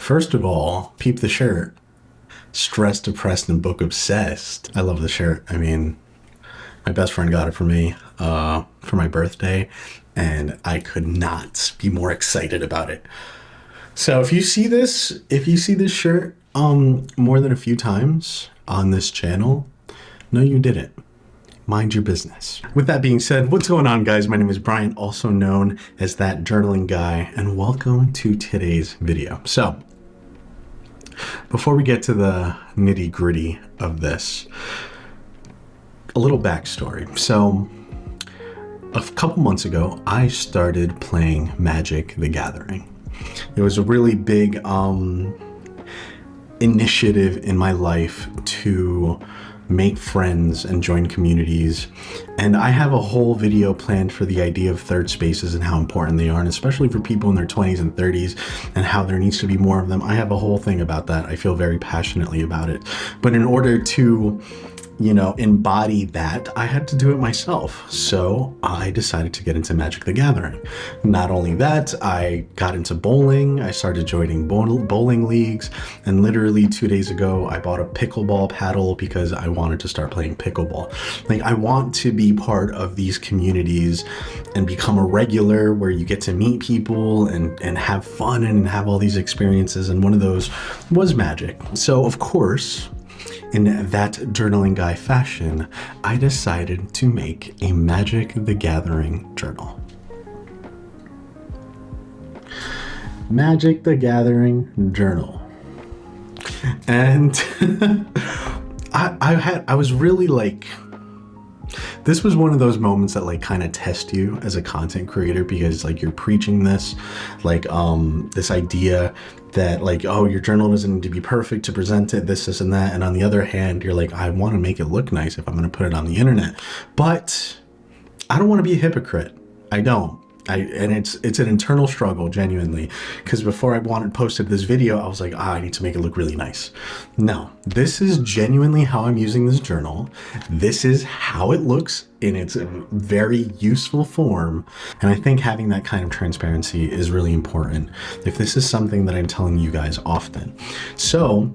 First of all, peep the shirt. Stressed, depressed, and book obsessed. I love the shirt. I mean, my best friend got it for me for my birthday, and I could not be more excited about it. So if you see this shirt more than a few times on this channel, no, you didn't. Mind your business. With that being said, what's going on, guys? My name is Brian, also known as That Journaling Guy, and welcome to today's video. So, before we get to the nitty-gritty of this, a little backstory. So, a couple months ago, I started playing Magic: The Gathering. It was a really big initiative in my life to make friends and join communities, and I have a whole video planned for the idea of third spaces and how important they are, and especially for people in their 20s and 30s, and how there needs to be more of them. I have a whole thing about that. I feel very passionately about it, but in order to embody that, I had to do it myself. So I decided to get into Magic: The Gathering. Not only that, I got into bowling. I started joining bowling leagues, and literally 2 days ago, I bought a pickleball paddle because I wanted to start playing pickleball. Like, I want to be part of these communities and become a regular where you get to meet people and have fun and have all these experiences, and one of those was Magic. So of course, in that journaling guy fashion, I decided to make a Magic: The Gathering journal. Magic: The Gathering journal. And I was really like, this was one of those moments that like kind of test you as a content creator, because like you're preaching this, like this idea that like, oh, your journal doesn't need to be perfect to present it, this and that. And on the other hand, you're like, I want to make it look nice if I'm going to put it on the internet, but I don't want to be a hypocrite. I don't. And it's an internal struggle, genuinely, because before I posted this video, I was like, I need to make it look really nice. No, this is genuinely how I'm using this journal. This is how it looks in its very useful form. And I think having that kind of transparency is really important if this is something that I'm telling you guys often. So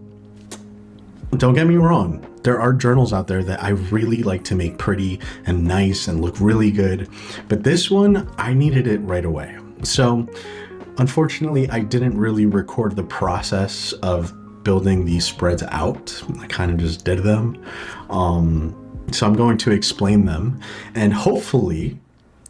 don't get me wrong. There are journals out there that I really like to make pretty and nice and look really good, but this one, I needed it right away. So unfortunately, I didn't really record the process of building these spreads out. I kind of just did them. So I'm going to explain them, and hopefully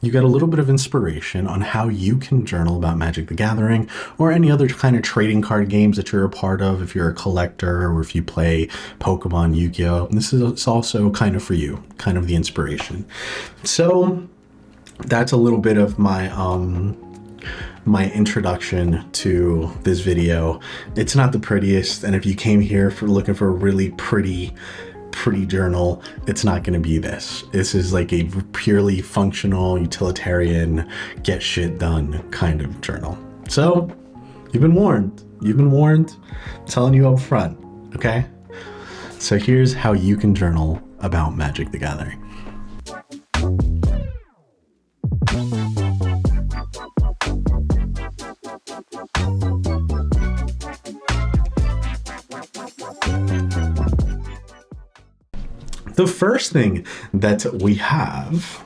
you get a little bit of inspiration on how you can journal about Magic: The Gathering or any other kind of trading card games that you're a part of, if you're a collector or if you play Pokemon, Yu-Gi-Oh! This is also kind of for you, kind of the inspiration. So that's a little bit of my my introduction to this video. It's not the prettiest, and if you came here for looking for a really pretty journal, it's not going to be this. This is like a purely functional, utilitarian, get shit done kind of journal. So you've been warned. I'm telling you up front, okay? So here's how you can journal about Magic: The Gathering. The first thing that we have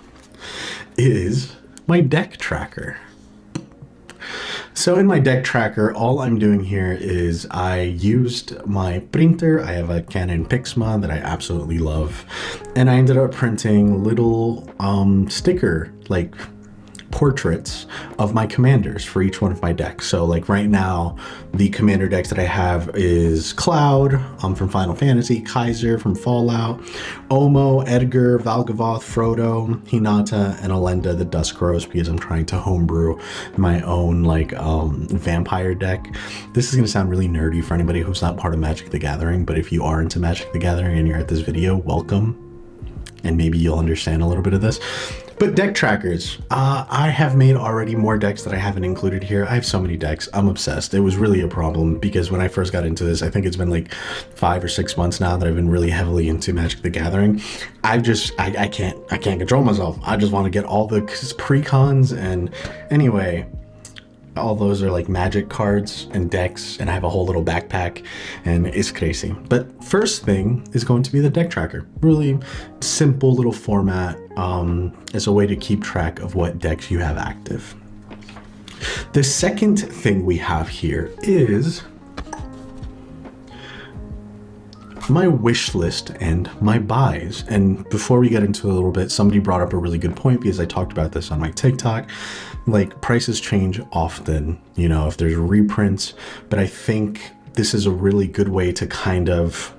is my deck tracker. So in my deck tracker, all I'm doing here is I used my printer. I have a Canon Pixma that I absolutely love, and I ended up printing little sticker like portraits of my commanders for each one of my decks. So like right now, the commander decks that I have is Cloud from Final Fantasy, Kaiser from Fallout, Omo, Edgar, Valgavoth, Frodo, Hinata, and Elenda the Dusk Rose, because I'm trying to homebrew my own like vampire deck. This is going to sound really nerdy for anybody who's not part of Magic: The Gathering, but if you are into Magic: The Gathering and you're at this video, welcome, and maybe you'll understand a little bit of this. But deck trackers, I have made already more decks that I haven't included here. I have so many decks. I'm obsessed. It was really a problem because when I first got into this, I think it's been like 5 or 6 months now that I've been really heavily into Magic: The Gathering. I can't control myself. I just want to get all the precons. And anyway, all those are like magic cards and decks, and I have a whole little backpack, and it's crazy. But first thing is going to be the deck tracker. Really simple little format as a way to keep track of what decks you have active. The second thing we have here is my wish list and my buys. And before we get into it a little bit, somebody brought up a really good point, because I talked about this on my TikTok. Like, prices change often, you know, if there's reprints, but I think this is a really good way to kind of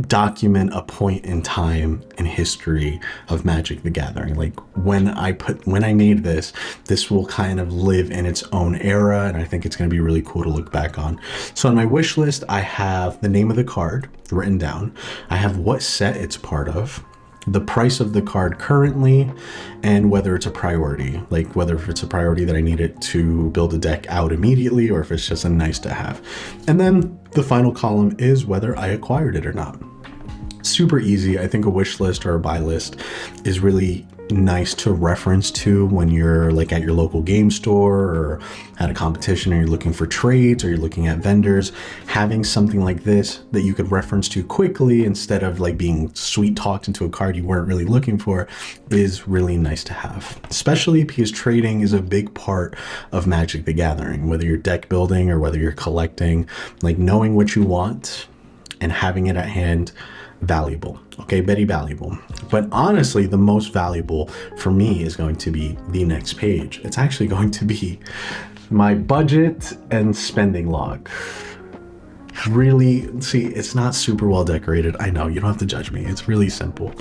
document a point in time in history of Magic the Gathering. Like, when I made this will kind of live in its own era, and I think it's going to be really cool to look back on. So on my wish list, I have the name of the card written down. I have what set it's part of, the price of the card currently, and whether it's a priority, like whether if it's a priority that I need it to build a deck out immediately, or if it's just a nice to have. And then the final column is whether I acquired it or not. Super easy. I think a wish list or a buy list is really nice to reference to when you're like at your local game store or at a competition, and you're looking for trades, or you're looking at vendors. Having something like this that you could reference to quickly instead of like being sweet talked into a card you weren't really looking for is really nice to have, especially because trading is a big part of Magic the Gathering. Whether you're deck building or whether you're collecting, like knowing what you want and having it at hand, valuable. Okay, very valuable. But honestly, the most valuable for me is going to be the next page. It's actually going to be my budget and spending log. Really, see, it's not super well decorated. I know, you don't have to judge me. It's really simple.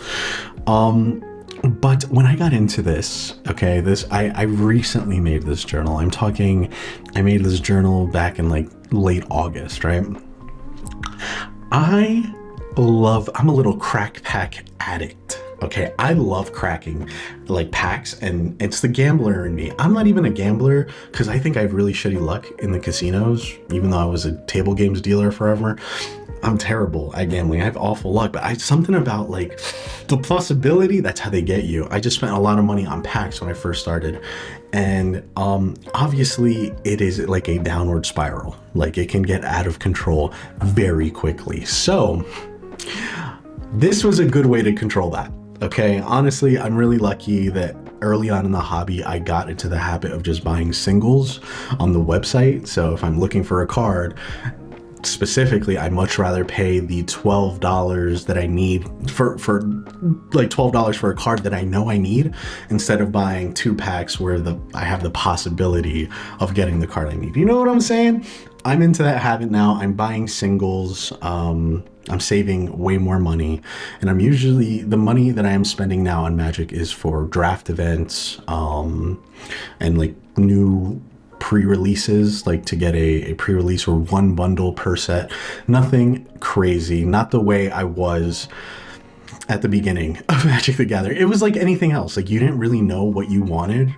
But when I got into this, okay, I recently made this journal. I made this journal back in like late August, right? I'm a little crack pack addict. Okay, I love cracking like packs, and it's the gambler in me. I'm not even a gambler because I think I have really shitty luck in the casinos, even though I was a table games dealer forever. I'm terrible at gambling. I have awful luck, but something about like the possibility, that's how they get you. I just spent a lot of money on packs when I first started. And obviously it is like a downward spiral. Like, it can get out of control very quickly. So this was a good way to control that. Okay, honestly, I'm really lucky that early on in the hobby, I got into the habit of just buying singles on the website. So if I'm looking for a card, specifically, I much rather pay the $12 that I need for like $12 for a card that I know I need, instead of buying 2 packs where I have the possibility of getting the card I need. You know what I'm saying? I'm into that habit now. I'm buying singles. I'm saving way more money, and the money that I am spending now on Magic is for draft events, and like new pre-releases, like to get a pre-release or 1 bundle per set. Nothing crazy, not the way I was at the beginning of Magic the Gathering. It was like anything else. Like, you didn't really know what you wanted,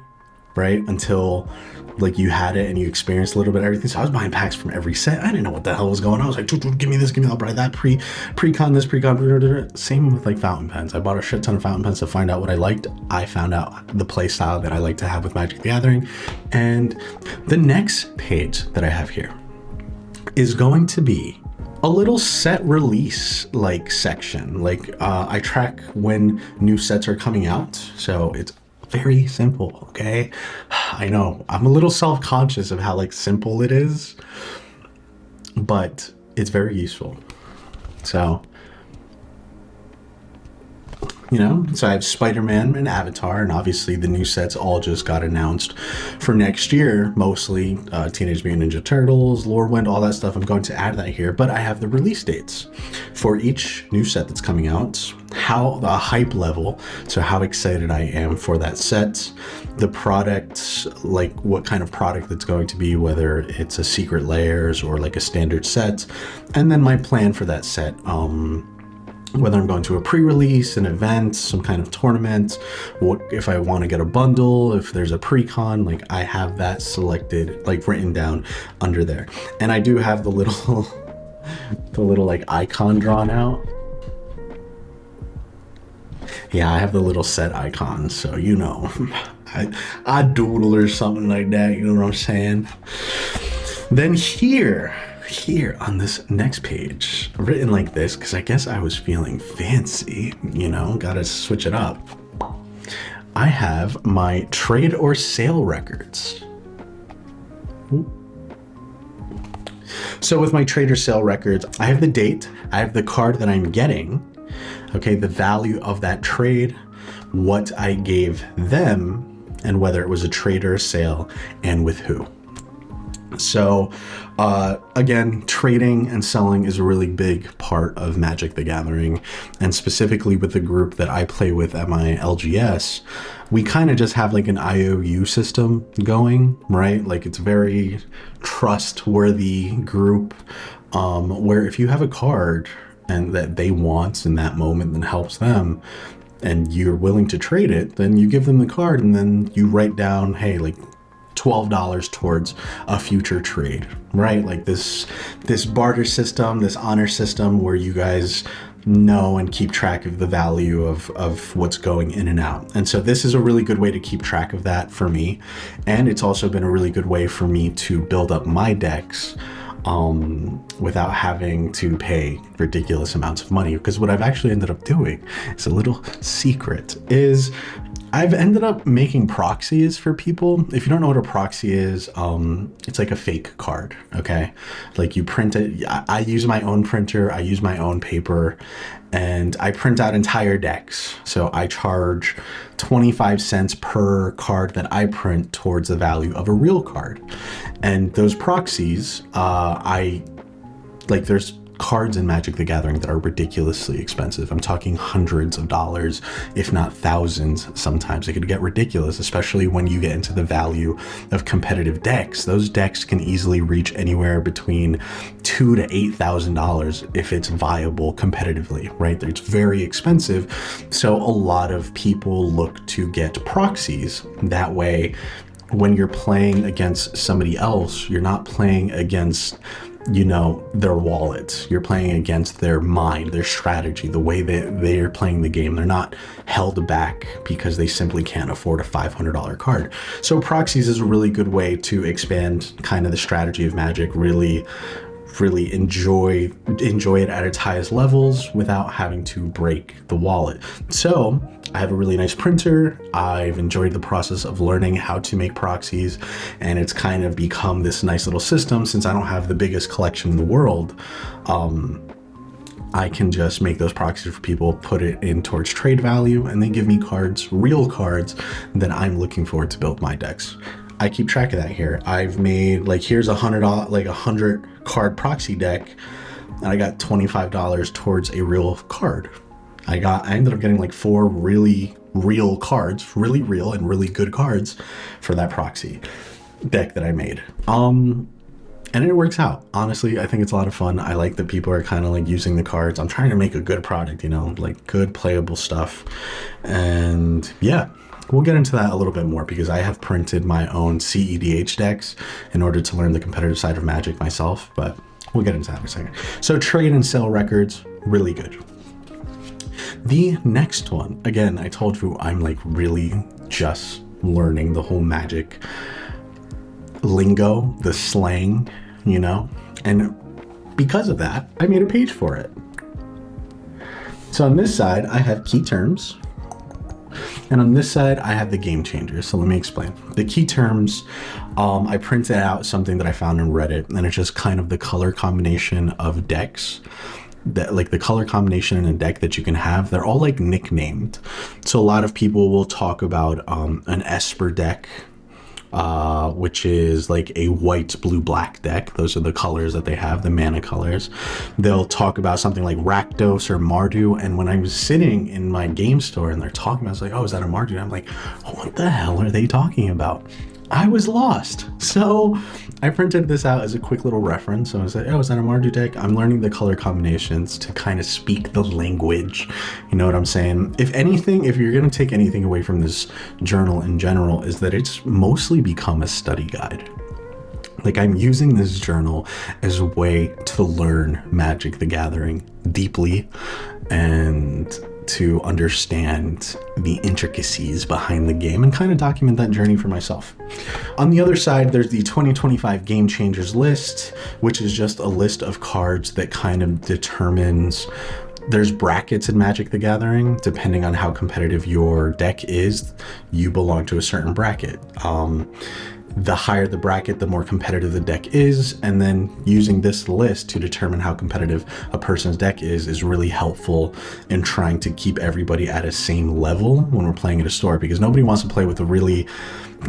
right? Until like you had it and you experienced a little bit of everything. So I was buying packs from every set. I didn't know what the hell was going on. I was like, give me this, give me that, I'll buy that, pre-con this, pre-con. Same with like fountain pens. I bought a shit ton of fountain pens to find out what I liked. I found out the play style that I like to have with Magic the Gathering. And the next page that I have here is going to be a little set release like section. Like I track when new sets are coming out. So it's very simple, okay? I know I'm a little self-conscious of how like simple it is, but it's very useful. So, you know, so I have Spider-Man and Avatar, and obviously the new sets all just got announced for next year, mostly Teenage Mutant Ninja Turtles, Lorwyn, all that stuff. I'm going to add that here, but I have the release dates for each new set that's coming out, how the hype level, so how excited I am for that set, the product, like what kind of product it's going to be, whether it's a secret layers or like a standard set, and then my plan for that set, whether I'm going to a pre-release, an event, some kind of tournament, what if I want to get a bundle, if there's a pre-con, like I have that selected, like written down under there. And I do have the little like icon drawn out. Yeah, I have the little set icons, so you know, I doodle or something like that, you know what I'm saying? Then here on this next page, written like this, because I guess I was feeling fancy, you know, gotta switch it up. I have my trade or sale records. So with my trade or sale records, I have the date, I have the card that I'm getting, okay, the value of that trade, what I gave them, and whether it was a trade or a sale, and with who. So again, trading and selling is a really big part of Magic the Gathering, and specifically with the group that I play with at my LGS, we kind of just have like an IOU system going, right? Like it's a very trustworthy group, where if you have a card and that they want in that moment that helps them, and you're willing to trade it, then you give them the card and then you write down, hey, like $12 towards a future trade, right? Like this barter system, this honor system where you guys know and keep track of the value of what's going in and out. And so this is a really good way to keep track of that for me. And it's also been a really good way for me to build up my decks without having to pay ridiculous amounts of money. Because what I've actually ended up doing, is a little secret, is I've ended up making proxies for people. If you don't know what a proxy is, it's like a fake card, okay? Like you print it. I use my own printer, I use my own paper, and I print out entire decks. So I charge 25 cents per card that I print towards the value of a real card. And those proxies, there's cards in Magic the Gathering that are ridiculously expensive. I'm talking hundreds of dollars, if not thousands. Sometimes it could get ridiculous, especially when you get into the value of competitive decks. Those decks can easily reach anywhere between $2,000 to $8,000 if it's viable competitively, right? It's very expensive. So a lot of people look to get proxies. That way, when you're playing against somebody else, you're not playing against, you know, their wallet. You're playing against their mind, their strategy, the way that they're playing the game. They're not held back because they simply can't afford a $500 card. So proxies is a really good way to expand kind of the strategy of Magic, really enjoy it at its highest levels without having to break the wallet. So I have a really nice printer. I've enjoyed the process of learning how to make proxies, and it's kind of become this nice little system. Since I don't have the biggest collection in the world, I can just make those proxies for people, put it in towards trade value, and they give me cards, real cards that I'm looking for to build my decks. I keep track of that here. I've made, like, here's $100 card proxy deck, and I got $25 towards a real card. I ended up getting like 4 really real cards, really real and really good cards for that proxy deck that I made. And it works out. Honestly, I think it's a lot of fun. I like that people are kind of like using the cards. I'm trying to make a good product, you know, like good playable stuff. And yeah, we'll get into that a little bit more because I have printed my own CEDH decks in order to learn the competitive side of Magic myself, but we'll get into that in a second. So trade and sell records, really good. The next one, again, I told you I'm like really just learning the whole Magic lingo, the slang, you know, and because of that, I made a page for it. So on this side, I have key terms, and on this side, I have the game changers. So let me explain. The key terms, I printed out something that I found on Reddit, and it's just kind of the color combination of decks. That, like the color combination in a deck that you can have, they're all like nicknamed. So a lot of people will talk about an Esper deck, which is like a white, blue, black deck. Those are the colors that they have, the mana colors. They'll talk about something like Rakdos or Mardu. And when I was sitting in my game store and they're talking about, I was like, oh, is that a Mardu? And I'm like, what the hell are they talking about? I was lost. So I printed this out as a quick little reference. So I was like, oh, is that a Mardu deck? I'm learning the color combinations to kind of speak the language. You know what I'm saying? If anything, if you're going to take anything away from this journal in general, is that it's mostly become a study guide. Like I'm using this journal as a way to learn Magic the Gathering deeply and to understand the intricacies behind the game and kind of document that journey for myself. On the other side, there's the 2025 Game Changers list, which is just a list of cards that kind of determines. There's brackets in Magic the Gathering. Depending on how competitive your deck is, you belong to a certain bracket. The higher the bracket, the more competitive the deck is. And then using this list to determine how competitive a person's deck is really helpful in trying to keep everybody at a same level when we're playing at a store, because nobody wants to play with a really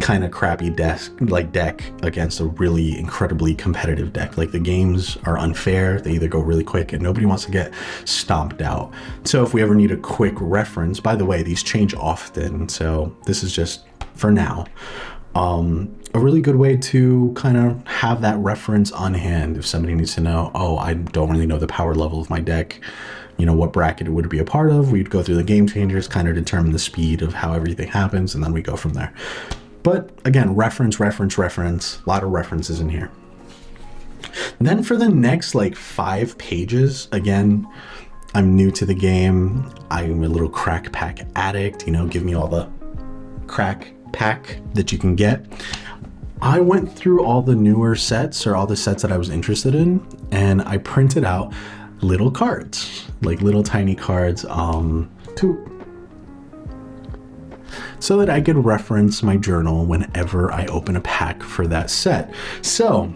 kind of crappy deck against a really incredibly competitive deck. Like, the games are unfair. They either go really quick and nobody wants to get stomped out. So if we ever need a quick reference, by the way, these change often, so this is just for now. A really good way to kind of have that reference on hand if somebody needs to know, oh, I don't really know the power level of my deck, you know, what bracket it would be a part of. We'd go through the Game Changers, kind of determine the speed of how everything happens, and then we go from there. But again, reference, a lot of references in here. Then for the next like 5 pages, again, I'm new to the game. I'm a little crack pack addict, you know, give me all the crack pack that you can get. I went through all the newer sets, or all the sets that I was interested in, and I printed out little cards, like little tiny cards, so that I could reference my journal whenever I open a pack for that set. So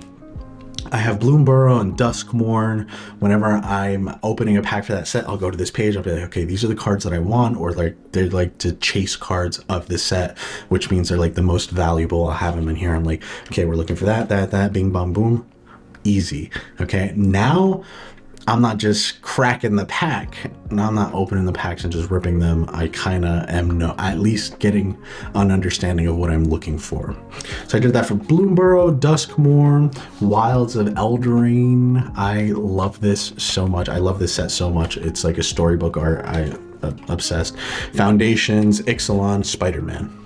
I have Bloomburrow and Duskmourn. Whenever I'm opening a pack for that set, I'll go to this page. I'll be like, okay, these are the cards that I want, or like they're like to chase cards of the set, which means they're like the most valuable. I'll have them in here. I'm like, okay, we're looking for that, bing, bong, boom. Easy. Okay. Now I'm not just cracking the pack. Now I'm not opening the packs and just ripping them. I kind of am at least getting an understanding of what I'm looking for. So I did that for Bloomburrow, Duskmourn, Wilds of Eldraine. I love this so much. I love this set so much. It's like a storybook art. Obsessed. Foundations, Ixalan, Spider-Man.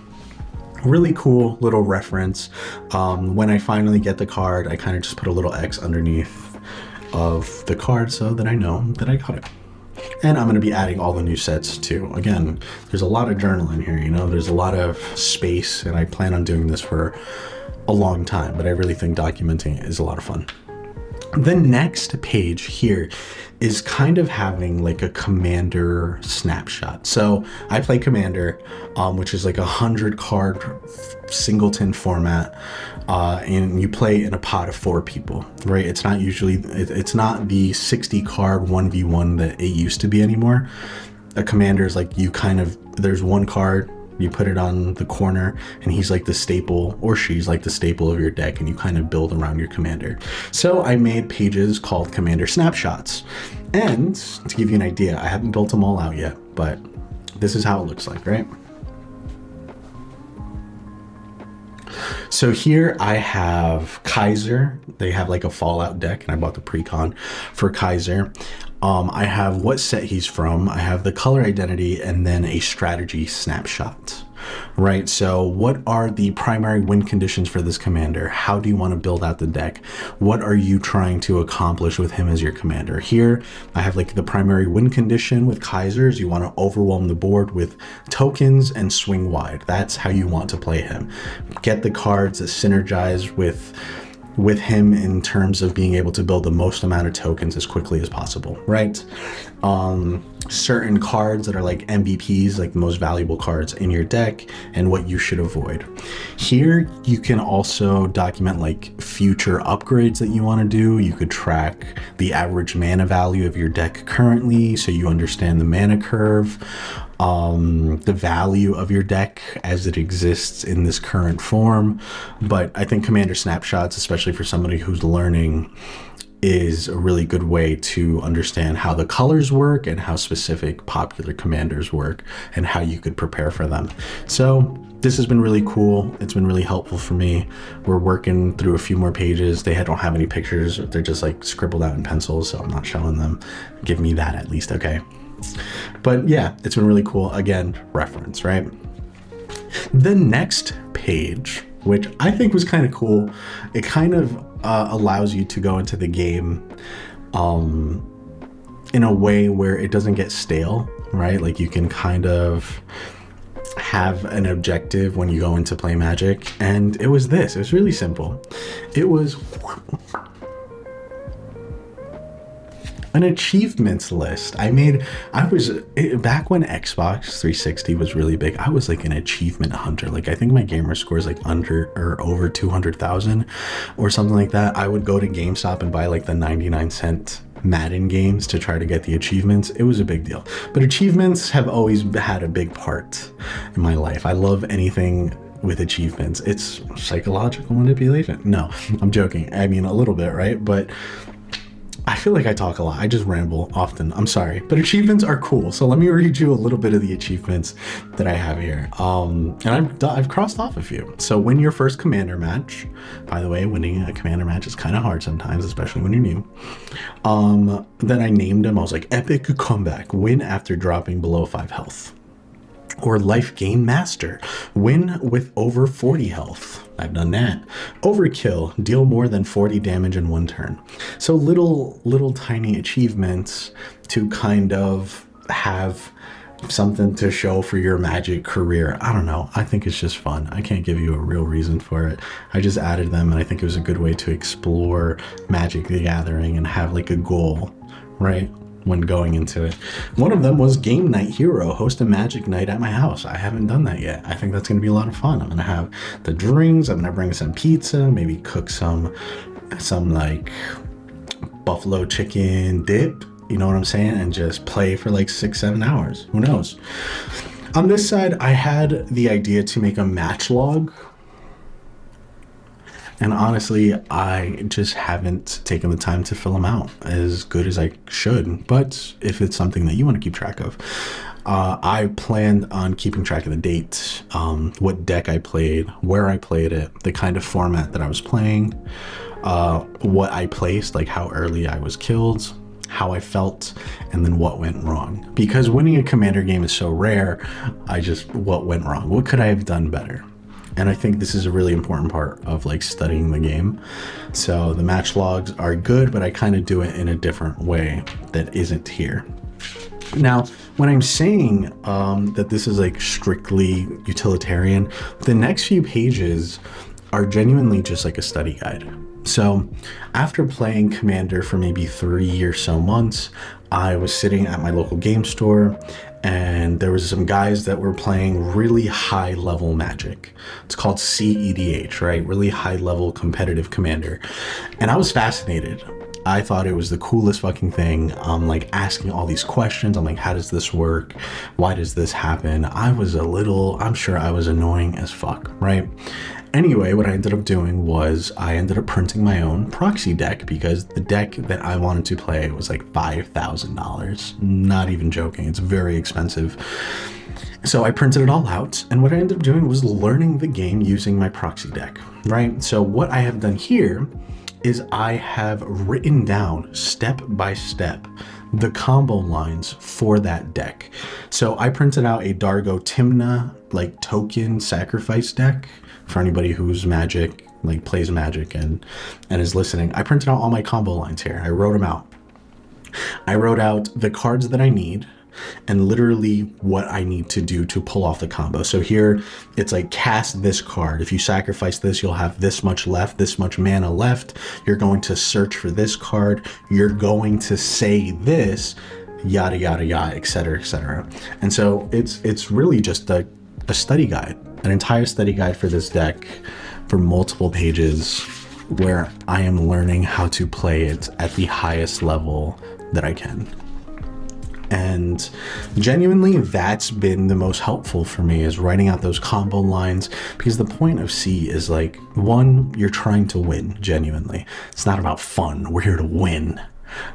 Really cool little reference. When I finally get the card, I kind of just put a little X underneath of the card so that I know that I got it. And I'm going to be adding all the new sets too. Again, there's a lot of journaling here, you know, there's a lot of space, and I plan on doing this for a long time, but I really think documenting is a lot of fun. The next page here is kind of having like a Commander snapshot. So I play Commander, which is like 100 card singleton format, and you play in a pot of 4 people, right? It's not usually, it's not the 60 card 1v1 that it used to be anymore. A Commander is like, there's one card, you put it on the corner, and he's like the staple, or she's like the staple of your deck, and you kind of build around your commander. So I made pages called Commander Snapshots. And to give you an idea, I haven't built them all out yet, but this is how it looks like, right? So here I have Kaiser. They have like a Fallout deck, and I bought the pre-con for Kaiser. I have what set he's from. I have the color identity, and then a strategy snapshot, right? So what are the primary win conditions for this commander? How do you want to build out the deck? What are you trying to accomplish with him as your commander? Here, I have like the primary win condition with Kaiser is you want to overwhelm the board with tokens and swing wide. That's how you want to play him. Get the cards that synergize with him in terms of being able to build the most amount of tokens as quickly as possible, right? Certain cards that are like MVPs, like the most valuable cards in your deck, and what you should avoid. Here, you can also document like future upgrades that you want to do. You could track the average mana value of your deck currently, so you understand the mana curve, the value of your deck as it exists in this current form. But I think Commander Snapshots, especially for somebody who's learning, is a really good way to understand how the colors work and how specific popular commanders work and how you could prepare for them. So this has been really cool. It's been really helpful for me. We're working through a few more pages. They don't have any pictures. They're just like scribbled out in pencils, so I'm not showing them. Give me that at least, okay? But yeah, it's been really cool. Again, reference, right? The next page, which I think was kind of cool, it kind of allows you to go into the game in a way where it doesn't get stale. right? Like you can kind of have an objective when you go into play Magic, and it was this. It was really simple. It was an achievements list. Back when Xbox 360 was really big, I was like an achievement hunter. Like I think my gamer score is like under or over 200,000 or something like that. I would go to GameStop and buy like the 99-cent Madden games to try to get the achievements. It was a big deal. But achievements have always had a big part in my life. I love anything with achievements. It's psychological manipulation. No, I'm joking. I mean, a little bit, right? But I feel like I talk a lot. I just ramble often. I'm sorry. But achievements are cool. So let me read you a little bit of the achievements that I have here. And I've crossed off a few. So win your first commander match. By the way, winning a commander match is kind of hard sometimes, especially when you're new. Then I named them. I was like, epic comeback. Win after dropping below 5 health. Or life gain master. Win with over 40 health. I've done that. Overkill. Deal more than 40 damage in 1 turn. So little tiny achievements to kind of have something to show for your Magic career. I don't know. I think it's just fun. I can't give you a real reason for it. I just added them, and I think it was a good way to explore Magic the Gathering and have like a goal, right? When going into it. One of them was Game Night Hero, host a Magic night at my house. I haven't done that yet. I think that's going to be a lot of fun. I'm going to have the drinks. I'm going to bring some pizza, maybe cook some like buffalo chicken dip, you know what I'm saying? And just play for like 6-7 hours. Who knows? On this side, I had the idea to make a match log. And honestly, I just haven't taken the time to fill them out as good as I should. But if it's something that you want to keep track of, I planned on keeping track of the dates, what deck I played, where I played it, the kind of format that I was playing, what I placed, like how early I was killed, how I felt, and then what went wrong. Because winning a commander game is so rare, what went wrong? What could I have done better? And I think this is a really important part of like studying the game. So the match logs are good, but I kind of do it in a different way that isn't here. Now, when I'm saying that this is like strictly utilitarian, the next few pages are genuinely just like a study guide. So after playing Commander for maybe 3 or so months, I was sitting at my local game store, and there was some guys that were playing really high level Magic. It's called CEDH, right? Really high level competitive Commander. And I was fascinated. I thought it was the coolest fucking thing. I'm like asking all these questions. I'm like, how does this work? Why does this happen? I'm sure I was annoying as fuck, right? Anyway, what I ended up doing was I ended up printing my own proxy deck, because the deck that I wanted to play was like $5,000. Not even joking. It's very expensive. So I printed it all out, and what I ended up doing was learning the game using my proxy deck, right? So what I have done here is I have written down step by step the combo lines for that deck. So I printed out a Dargo Timna like token sacrifice deck. For anybody who's Magic, like plays Magic and is listening, I printed out all my combo lines here. I wrote them out. I wrote out the cards that I need and literally what I need to do to pull off the combo. So here it's like cast this card. If you sacrifice this, you'll have this much left, this much mana left. You're going to search for this card. You're going to say this, yada, yada, yada, etc., etc. And so it's really just a study guide, an entire study guide for this deck for multiple pages, where I am learning how to play it at the highest level that I can. And genuinely, that's been the most helpful for me, is writing out those combo lines, because the point of C is like, one, you're trying to win genuinely. It's not about fun. We're here to win.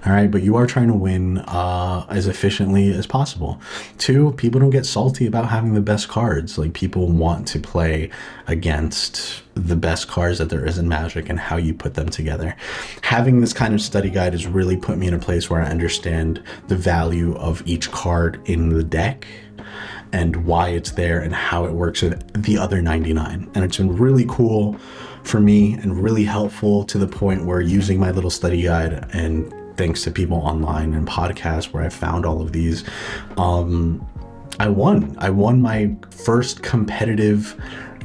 All right, but you are trying to win as efficiently as possible. Two, people don't get salty about having the best cards. Like, people want to play against the best cards that there is in Magic and how you put them together. Having this kind of study guide has really put me in a place where I understand the value of each card in the deck and why it's there and how it works with the other 99. And it's been really cool for me and really helpful, to the point where using my little study guide and thanks to people online and podcasts where I found all of these. I won my first competitive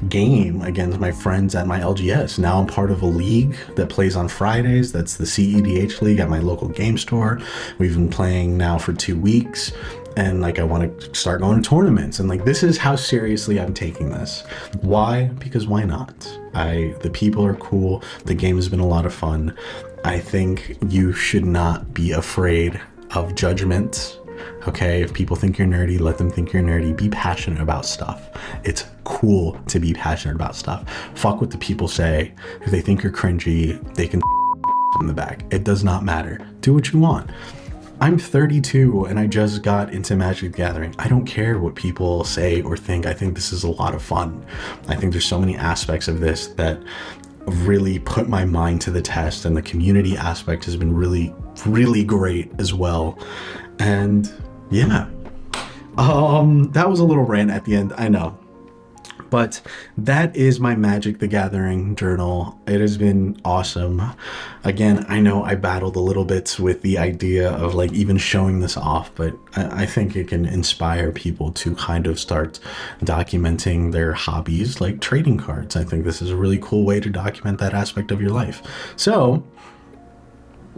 game against my friends at my LGS. Now I'm part of a league that plays on Fridays. That's the CEDH league at my local game store. We've been playing now for 2 weeks, and like I want to start going to tournaments, and like this is how seriously I'm taking this. Why? Because why not? The people are cool. The game has been a lot of fun. I think you should not be afraid of judgment. Okay, if people think you're nerdy, let them think you're nerdy. Be passionate about stuff. It's cool to be passionate about stuff. Fuck what the people say. If they think you're cringy, they can in the back. It does not matter. Do what you want. I'm 32 and I just got into Magic the Gathering. I don't care what people say or think. I think this is a lot of fun. I think there's so many aspects of this that really put my mind to the test, and the community aspect has been really, really great as well. And yeah, that was a little rant at the end, I know, but that is my Magic the Gathering journal. It has been awesome. Again, I know I battled a little bit with the idea of like even showing this off, but I think it can inspire people to kind of start documenting their hobbies, like trading cards. I think this is a really cool way to document that aspect of your life. So,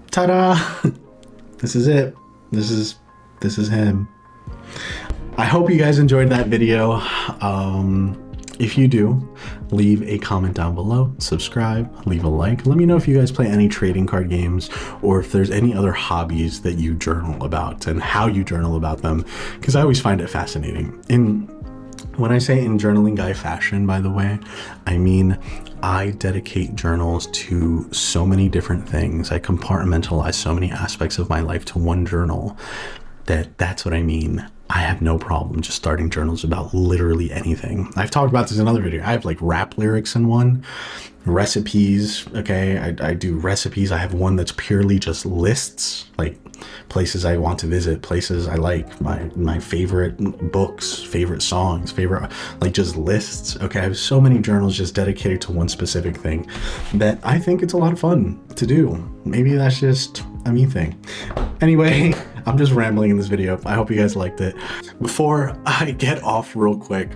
ta-da! This is it. This is him. I hope you guys enjoyed that video. If you do, leave a comment down below, subscribe, leave a like. Let me know if you guys play any trading card games, or if there's any other hobbies that you journal about and how you journal about them, because I always find it fascinating. When I say in Journaling Guy fashion, by the way, I mean I dedicate journals to so many different things. I compartmentalize so many aspects of my life to one journal that's what I mean. I have no problem just starting journals about literally anything. I've talked about this in another video. I have like rap lyrics in one, recipes. Okay, I do recipes. I have one that's purely just lists, like places I want to visit, places I like, my favorite books, favorite songs, favorite, like just lists. Okay, I have so many journals just dedicated to one specific thing that I think it's a lot of fun to do. Maybe that's just a me thing. Anyway, I'm just rambling in this video. I hope you guys liked it. Before I get off real quick,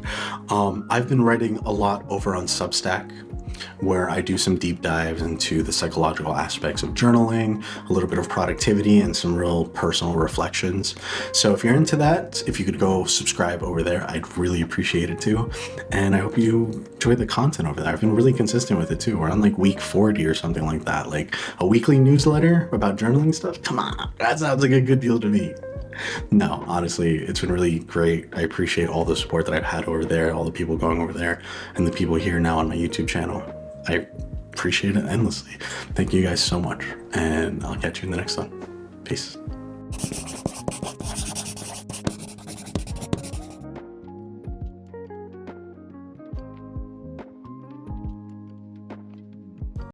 I've been writing a lot over on Substack, where I do some deep dives into the psychological aspects of journaling, a little bit of productivity, and some real personal reflections. So if you're into that, if you could go subscribe over there, I'd really appreciate it too. And I hope you enjoy the content over there. I've been really consistent with it too. We're on like week 40 or something like that. Like a weekly newsletter about journaling stuff. Come on, that sounds like a good deal to me. No, honestly, it's been really great. I appreciate all the support that I've had over there, all the people going over there, and the people here now on my YouTube channel. I appreciate it endlessly. Thank you guys so much, and I'll catch you in the next one. Peace.